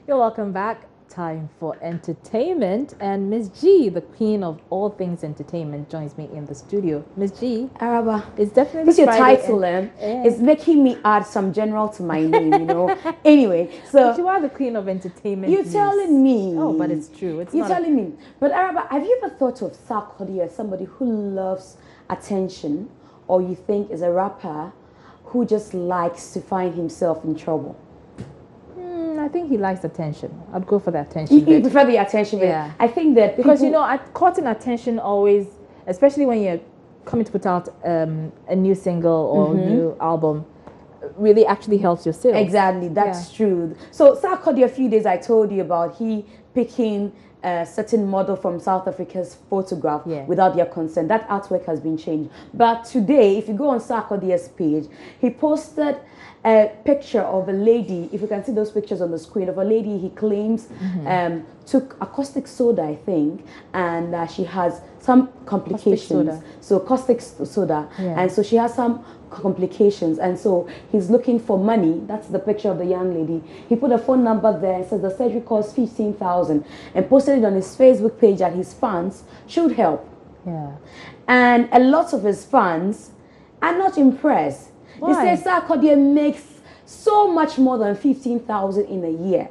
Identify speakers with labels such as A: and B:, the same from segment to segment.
A: You're welcome back. Time for entertainment. And Miss G, the queen of all things entertainment, joins me in the studio. Miss G.
B: Araba.
A: It's definitely
B: This your
A: Friday
B: title, It's making me add some general to my name, Anyway, so.
A: But you are the queen of entertainment.
B: You're telling me.
A: Oh, but it's true.
B: You're telling me. But Araba, have you ever thought of Sarkodie as somebody who loves attention, or you think is a rapper who just likes to find himself in trouble?
A: I think he likes attention. I'd go for the attention.
B: You prefer the attention bit.
A: Yeah.
B: I think that
A: because caught in attention always, especially when you're coming to put out a new single or new album, really actually helps your sales.
B: Exactly, that's true. So Sarkodie, a few days I told you about, he picking a certain model from South Africa's photograph without their consent. That artwork has been changed. But today, if you go on Sarkodie's page, he posted a picture of a lady, if you can see those pictures on the screen, of a lady he claims took caustic soda, I think, and she has some complications. So caustic soda, and so she has some complications, and so he's looking for money. That's the picture of the young lady. He put a phone number there and says the surgery costs 15,000 and posted it on his Facebook page that his fans should help. And a lot of his fans are not impressed.
A: Why?
B: They say Sarkodie makes so much more than 15,000 in a year.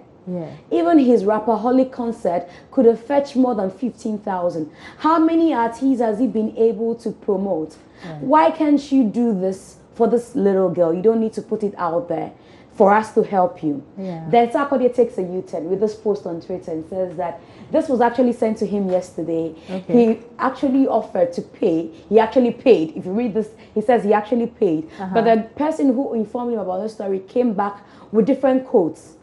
B: Even his Rapperholic concert could have fetched more than 15,000. How many artists has he been able to promote? Why can't you do this for this little girl? You don't need to put it out there for us to help you. Then Sarkodie takes a U-turn with this post on Twitter and says that this was actually sent to him yesterday. He actually offered to pay. He actually paid. If you read this, he says he actually paid. But the person who informed him about the story came back with different quotes.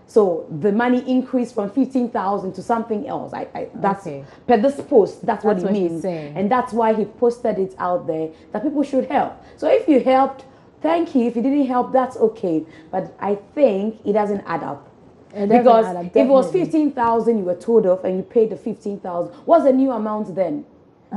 B: So the money increased from 15,000 to something else. That's per this post. That's what he means, and that's why he posted it out there that people should help. So if you helped, thank you. If you didn't help, that's okay. But I think it doesn't add up. Because if it was 15,000 you were told of and you paid the 15,000, what's the new amount then?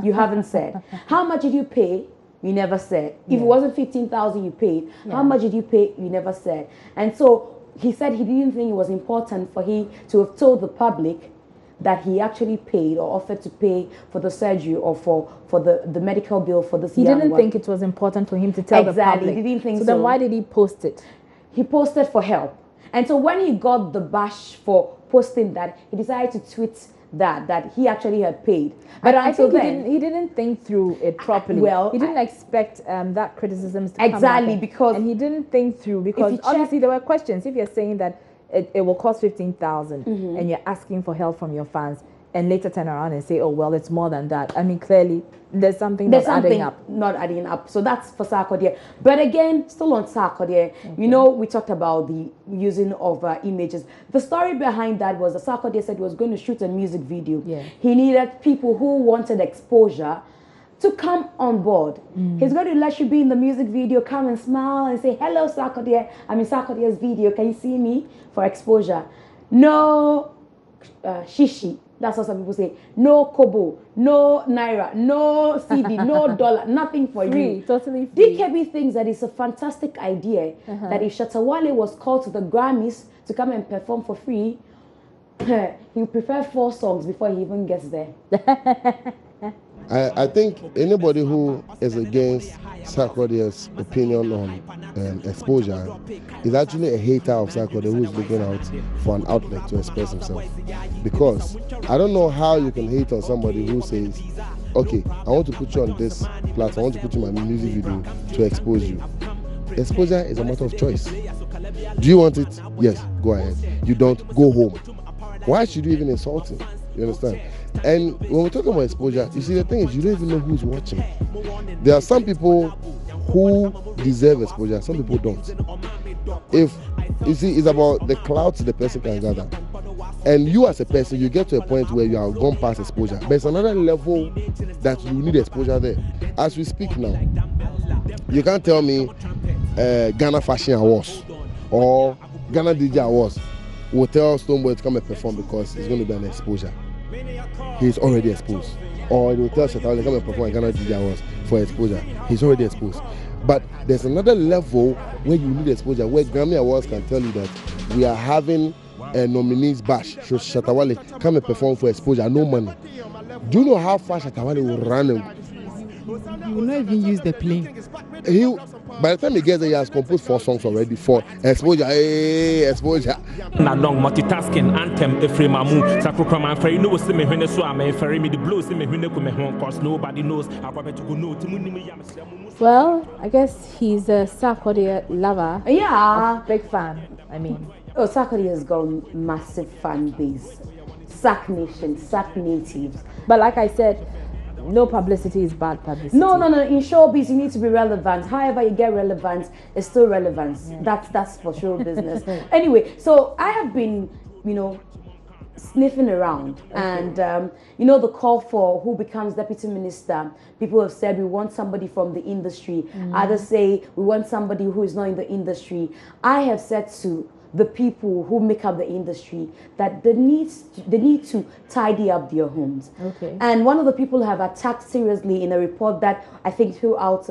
B: You haven't said. How much did you pay? You never said. If it wasn't 15,000 you paid, how much did you pay? You never said. And so he said he didn't think it was important for him to have told the public that he actually paid or offered to pay for the surgery or for the medical bill for this young one.
A: He didn't think it was important for him to tell the public.
B: He didn't think so.
A: So then why did he post it?
B: He posted for help. And so when he got the bash for posting that, he decided to tweet that he actually had paid. But
A: I think he didn't think through it properly. Well, he didn't expect that criticisms to come back. And he didn't think through, because obviously there were questions. If you're saying that it will cost 15,000 and you're asking for help from your fans, and later turn around and say, oh, well, it's more than that. I mean, clearly, there's something not adding up. So that's for Sarkodie. But again, still on Sarkodie, we talked about the using of images. The story behind that was that Sarkodie said he was going to shoot a music video. He needed people who wanted exposure to come on board. He's going to let you be in the music video, come and smile and say, hello, Sarkodie. I'm in Sarkodie's video. Can you see me? For exposure. No shishi. That's what some people say. No kobo, no naira, no CD, no dollar, nothing for you. Totally free.
B: DKB thinks that it's a fantastic idea that if Shatta Wale was called to the Grammys to come and perform for free, he would prefer 4 songs before he even gets there.
C: I think anybody who is against Sarkodie's opinion on exposure is actually a hater of Sarkodie who is looking out for an outlet to express himself. Because I don't know how you can hate on somebody who says, okay, I want to put you on this platform, I want to put you in my music video to expose you. Exposure is a matter of choice. Do you want it? Yes, go ahead. You don't, go home. Why should you even insult him? You understand? And when we're talking about exposure, you see, the thing is, you don't even know who's watching. There are some people who deserve exposure, some people don't. If you see, it's about the clout the person can gather. And you as a person, you get to a point where you have gone past exposure. But it's another level that you need exposure there. As we speak now, you can't tell me Ghana Fashion Awards or Ghana DJ Awards will tell Stonebwoy to come and perform because it's going to be an exposure. He's already exposed. Or it will tell Shatta Wale to come and perform at Ghana DJ Awards for exposure. He's already exposed. But there's another level where you need exposure, where Grammy Awards can tell you that we are having nominees bash, so Shatawale come and perform for exposure, no money. Do you know how far Shatawale will run?
D: He will not even use the plane.
C: By the time he gets there, he has composed 4 songs already for exposure. Hey, exposure.
E: Long multitasking anthem Ephraim Amu Sakroman Ferry no see me when so I'm ferry me the blues see me when cause nobody knows
A: Well, I guess he's a Sarkodie lover.
B: Yeah.
A: Big fan, I mean.
B: Oh, Sarkodie has got massive fan base. Sac Nation, Sac Natives.
A: But like I said, no publicity is bad publicity.
B: No. In showbiz, you need to be relevant. However you get relevant, it's still relevance. Yeah. That's for show business. Anyway, so I have been, sniffing around, and the call for who becomes deputy minister. People have said we want somebody from the industry. Others say we want somebody who is not in the industry. I have said to the people who make up the industry that they need to tidy up their homes.
A: Okay.
B: And one of the people who have attacked seriously in a report that I think throughout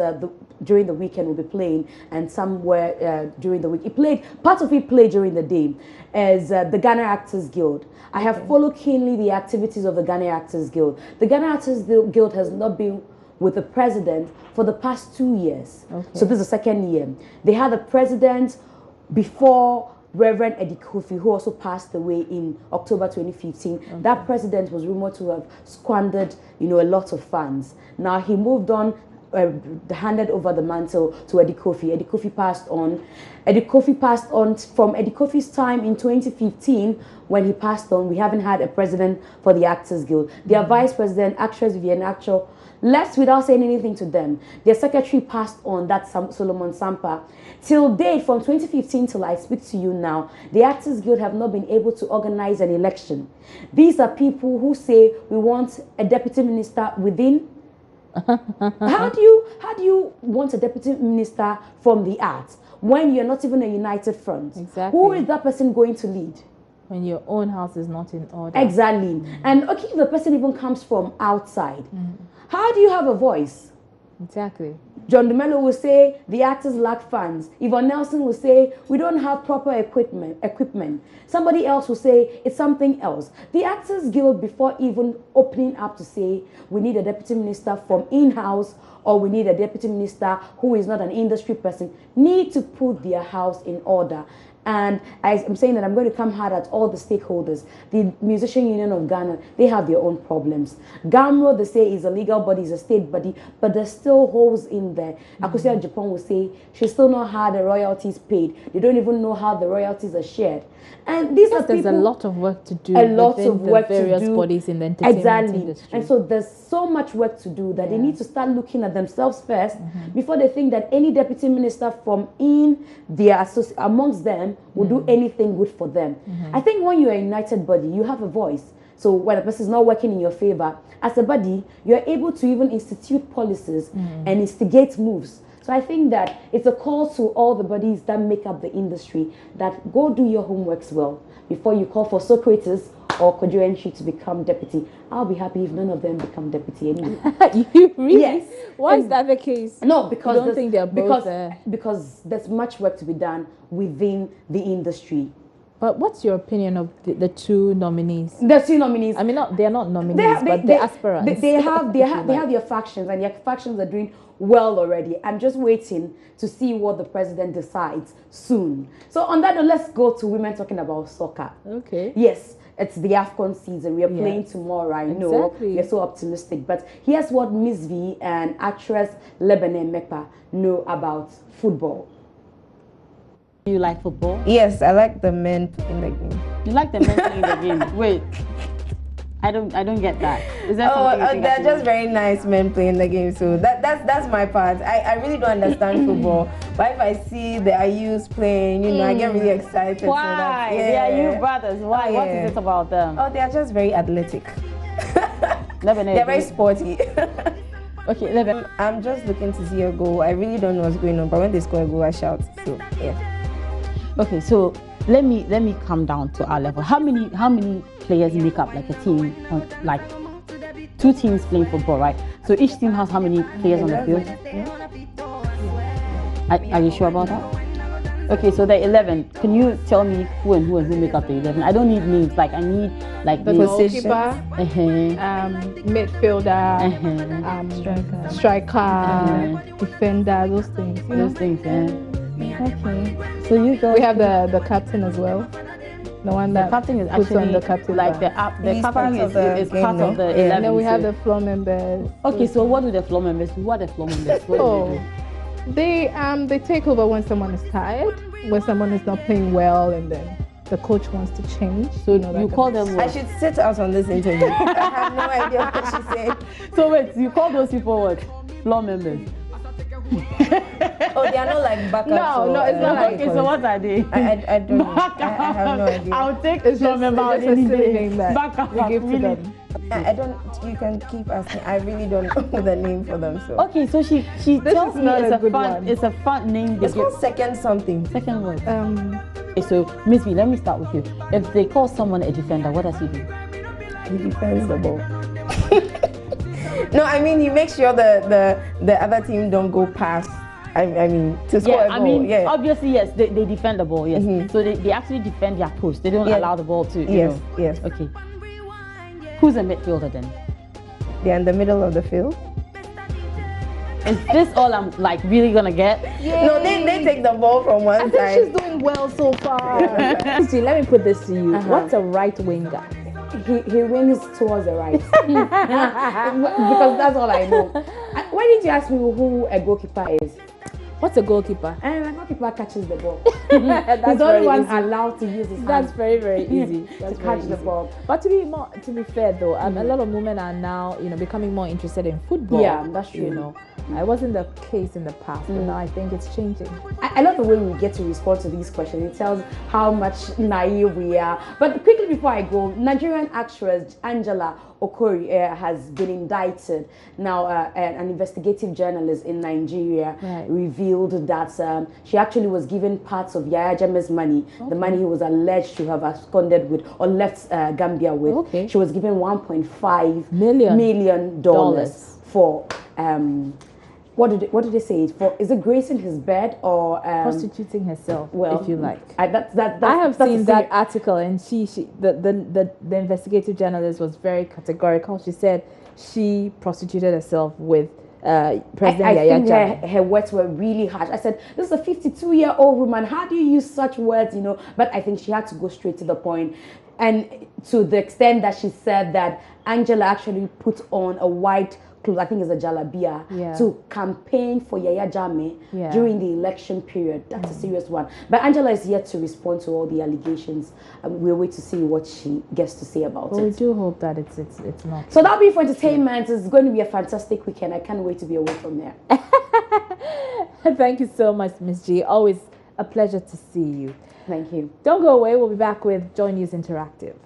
B: during the weekend will be playing, and somewhere during the week part of it played during the day, is the Ghana Actors Guild. I have followed keenly the activities of the Ghana Actors Guild. The Ghana Actors Guild has not been with the president for the past 2 years.
A: Okay.
B: So this is the second year. They had a president before Reverend Eddie Kofi, who also passed away in October 2015. Okay. That president was rumored to have squandered, a lot of funds. Now he moved on, handed over the mantle to Eddie Kofi. Eddie Kofi passed on. From Eddie Kofi's time in 2015, when he passed on, we haven't had a president for the Actors Guild. Their vice president, actress Vee and Lebene, left without saying anything to them. Their secretary passed on, that Solomon Sampa. Till date, from 2015 till I speak to you now, the Actors Guild have not been able to organize an election. These are people who say we want a deputy minister within. How do you want a deputy minister from the arts when you're not even a united front?
A: Exactly.
B: Who is that person going to lead?
A: When your own house is not in order.
B: Exactly. And okay, if the person even comes from outside, how do you have a voice?
A: Exactly.
B: John DeMello will say the actors lack funds. Yvonne Nelson will say we don't have proper equipment. Somebody else will say it's something else. The Actors Guild, before even opening up to say we need a deputy minister from in-house or we need a deputy minister who is not an industry person, need to put their house in order. And I'm saying that I'm going to come hard at all the stakeholders. The Musician Union of Ghana, they have their own problems. GAMRO, they say, is a legal body, is a state body, but there's still holes in there. Akosia Japan will say she's still not had the royalties paid. They don't even know how the royalties are shared. And these are people,
A: there's a lot of work to do.
B: A lot of work
A: various
B: to do.
A: Bodies in the entertainment industry.
B: And so there's so much work to do that they need to start looking at themselves first before they think that any deputy minister from amongst them will do anything good for them. I think when you're a united body, you have a voice. So when a person is not working in your favor, as a body, you're able to even institute policies and instigate moves. So I think that it's a call to all the bodies that make up the industry that go do your homeworks well before you call for Socrates or Kojo to become deputy. I'll be happy if none of them become deputy anyway.
A: You really?
B: Yes.
A: Why is that the case?
B: No, because
A: you don't think they're both
B: because there's much work to be done within the industry.
A: But what's your opinion of the two nominees?
B: The two nominees.
A: I mean, they're not nominees, but they're aspirants.
B: They have their factions, and their factions are doing well already. I'm just waiting to see what the president decides soon. So on that note, let's go to women talking about soccer.
A: Okay.
B: Yes, it's the AFCON season. We are playing tomorrow. I know we're so optimistic, but here's what Miss V and actress Lebene Mekpa know about football.
F: You like football?
G: Yes, I like the men playing the game.
F: You like the men playing the game? Wait, I don't get that. Is that something?
G: They're just very nice men playing the game. So that's my part. I really don't understand football, but if I see the Ayus playing, I get really excited.
F: Why?
G: So
F: they are you brothers. Why? What is it about them?
G: Oh, they are just very athletic.
F: They're
G: very sporty.
F: Okay, Lebene.
G: I'm just looking to see a goal. I really don't know what's going on, but when they score a goal, I shout. So yeah.
F: Okay, so let me come down to our level. How many players make up like a team? Like 2 teams playing football, right? So each team has how many players on the field? Are you sure about that? Okay, so the 11. Can you tell me who and who make up the 11? I don't need names. Like I need like
H: the goalkeeper, midfielder, striker, defender, those things.
F: Those things, yeah. Okay. So you go.
H: We have the captain as well. The one that
F: captain is
H: puts
F: actually
H: on the captain
F: like the captain is part of the 11.
H: And then we have the floor members.
F: Okay, so what do the floor members do? What are the floor members? What do
H: they do? They take over when someone is tired, when someone is not playing well, and then the coach wants to change.
F: So you call them what?
G: I should sit out on this interview. I have no idea what she said.
F: So wait, you call those people what? Floor members?
G: Oh, they are not like backups.
H: No, it's not like.
F: Okay, so what are they?
G: I don't know. I have no idea.
F: I'll take the floor member out any day. Backup.
H: We give to them.
G: I don't. You can keep asking. I really don't know the name for them. So
F: okay, so she tells me it's a fun. It's a fun name.
G: It's called second something.
F: Second what? Okay, so Miss V, let me start with you. If they call someone a defender, what does he do?
G: He defends the ball. No, I mean he makes sure the other team don't go past. I mean to score a goal.
F: Obviously yes, they defend the ball. Yes, so they actually defend their post. They don't allow the ball to.
G: Yes.
F: Okay. Who's a midfielder then?
G: They're in the middle of the field.
F: Is this all I'm like really gonna get?
G: Yay. No, they take the ball from one side.
H: I think she's doing well so far.
A: See, let me put this to you. What's a right winger?
B: He wings towards the right. Because that's all I know. Why didn't you ask me who a goalkeeper is?
A: What's a goalkeeper?
B: A goalkeeper catches the ball. He's the only one allowed to use his hand.
A: That's very, very easy.
B: To catch the ball.
A: But to be fair though, a lot of women are now, becoming more interested in football.
B: Yeah, that's true.
A: It wasn't the case in the past, but now I think it's changing.
B: I love the way we get to respond to these questions. It tells how much naive we are. But quickly before I go, Nigerian actress Angela Okori has been indicted. Now, an investigative journalist in Nigeria revealed that she actually was given parts of Yaya Jammeh's money, the money he was alleged to have absconded with or left Gambia with.
A: Okay.
B: She was given $1.5 million for what did they say? Is it gracing his bed or
A: prostituting herself? Well, if you like.
B: I
A: have seen that article, and the investigative journalist was very categorical. She said she prostituted herself with President Yaya Jammeh.
B: I think her words were really harsh. I said, this is a 52-year-old woman. How do you use such words? But I think she had to go straight to the point, and to the extent that she said that Angela actually put on a white, I think it's a jalabia, to campaign for Yaya Jammeh during the election period. That's a serious one. But Angela is yet to respond to all the allegations. We'll wait to see what she gets to say about it.
A: We do hope that it's not.
B: So that'll be for entertainment. It's going to be a fantastic weekend. I can't wait to be away from there.
A: Thank you so much, Ms. G. Always a pleasure to see you.
B: Thank you.
A: Don't go away. We'll be back with Joy News Interactive.